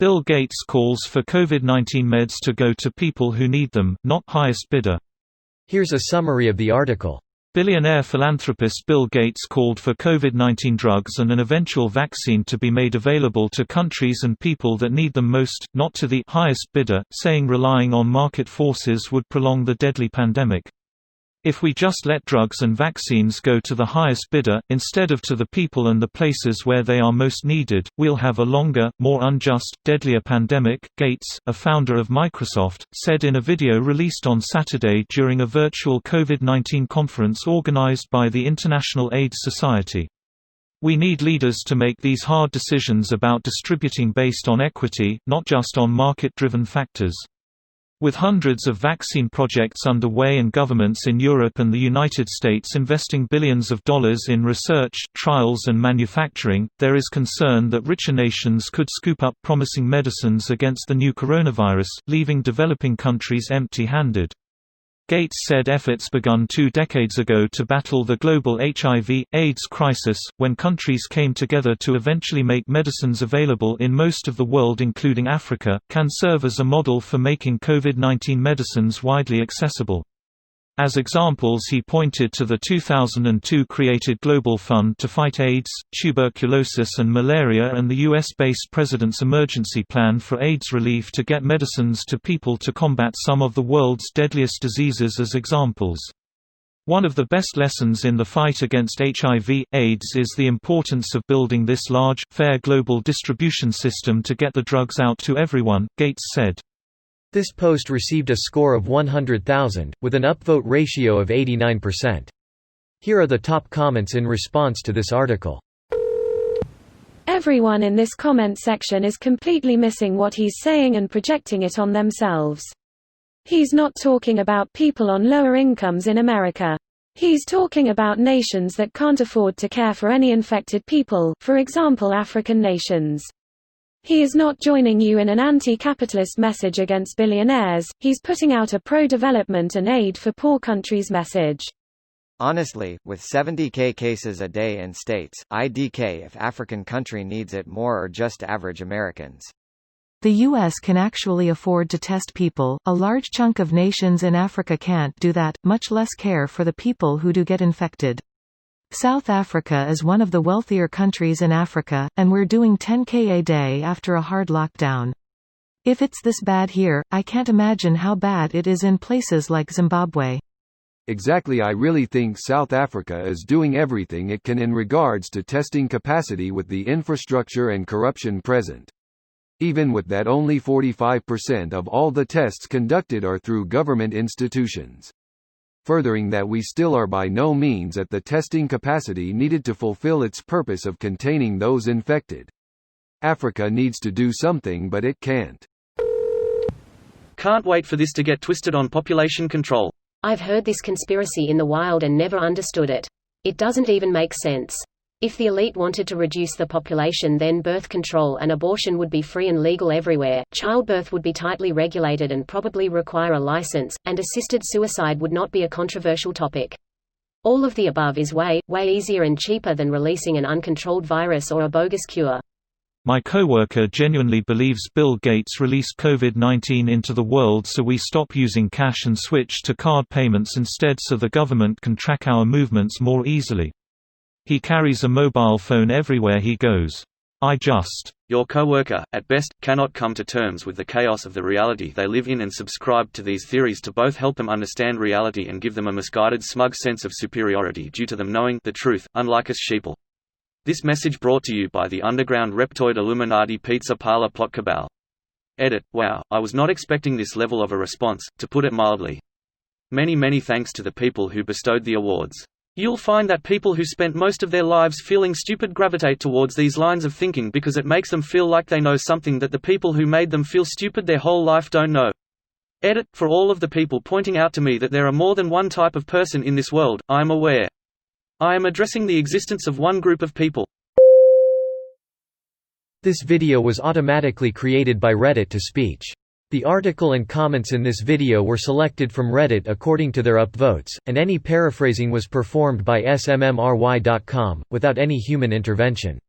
Bill Gates calls for COVID-19 meds to go to people who need them, not highest bidder. Here's a summary of the article. Billionaire philanthropist Bill Gates called for COVID-19 drugs and an eventual vaccine to be made available to countries and people that need them most, not to the highest bidder, saying relying on market forces would prolong the deadly pandemic. If we just let drugs and vaccines go to the highest bidder, instead of to the people and the places where they are most needed, we'll have a longer, more unjust, deadlier pandemic, Gates, a founder of Microsoft, said in a video released on Saturday during a virtual COVID-19 conference organized by the International AIDS Society. We need leaders to make these hard decisions about distributing based on equity, not just on market-driven factors. With hundreds of vaccine projects underway and governments in Europe and the United States investing billions of dollars in research, trials and manufacturing, there is concern that richer nations could scoop up promising medicines against the new coronavirus, leaving developing countries empty-handed. Gates said efforts begun 2 decades ago to battle the global HIV/AIDS crisis, when countries came together to eventually make medicines available in most of the world including Africa, can serve as a model for making COVID-19 medicines widely accessible. As examples he pointed to the 2002 created Global Fund to fight AIDS, tuberculosis and malaria and the US-based President's Emergency Plan for AIDS relief to get medicines to people to combat some of the world's deadliest diseases as examples. One of the best lessons in the fight against HIV/AIDS is the importance of building this large, fair global distribution system to get the drugs out to everyone, Gates said. This post received a score of 100,000, with an upvote ratio of 89%. Here are the top comments in response to this article. Everyone in this comment section is completely missing what he's saying and projecting it on themselves. He's not talking about people on lower incomes in America. He's talking about nations that can't afford to care for any infected people, for example African nations. He is not joining you in an anti-capitalist message against billionaires, he's putting out a pro-development and aid for poor countries message. Honestly, with 70k cases a day in states, IDK if African country needs it more or just average Americans. The U.S. can actually afford to test people, a large chunk of nations in Africa can't do that, much less care for the people who do get infected. South Africa is one of the wealthier countries in Africa, and we're doing 10k a day after a hard lockdown. If it's this bad here, I can't imagine how bad it is in places like Zimbabwe. Exactly. I really think South Africa is doing everything it can in regards to testing capacity with the infrastructure and corruption present. Even with that, only 45% of all the tests conducted are through government institutions. Furthering that, we still are by no means at the testing capacity needed to fulfill its purpose of containing those infected. Africa needs to do something, but it can't. Can't wait for this to get twisted on population control. I've heard this conspiracy in the wild and never understood it. It doesn't even make sense. If the elite wanted to reduce the population, then birth control and abortion would be free and legal everywhere, childbirth would be tightly regulated and probably require a license, and assisted suicide would not be a controversial topic. All of the above is way easier and cheaper than releasing an uncontrolled virus or a bogus cure. My coworker genuinely believes Bill Gates released COVID-19 into the world so we stop using cash and switch to card payments instead, so the government can track our movements more easily. He carries a mobile phone everywhere he goes. Your coworker, at best, cannot come to terms with the chaos of the reality they live in and subscribe to these theories to both help them understand reality and give them a misguided smug sense of superiority due to them knowing the truth, unlike us sheeple. This message brought to you by the underground reptoid Illuminati pizza parlor plot cabal. Edit. Wow, I was not expecting this level of a response, to put it mildly. Many thanks to the people who bestowed the awards. You'll find that people who spent most of their lives feeling stupid gravitate towards these lines of thinking because it makes them feel like they know something that the people who made them feel stupid their whole life don't know. Edit. For all of the people pointing out to me that there are more than one type of person in this world, I am aware. I am addressing the existence of one group of people. This video was automatically created by Reddit to speech. The article and comments in this video were selected from Reddit according to their upvotes, and any paraphrasing was performed by smmry.com, without any human intervention.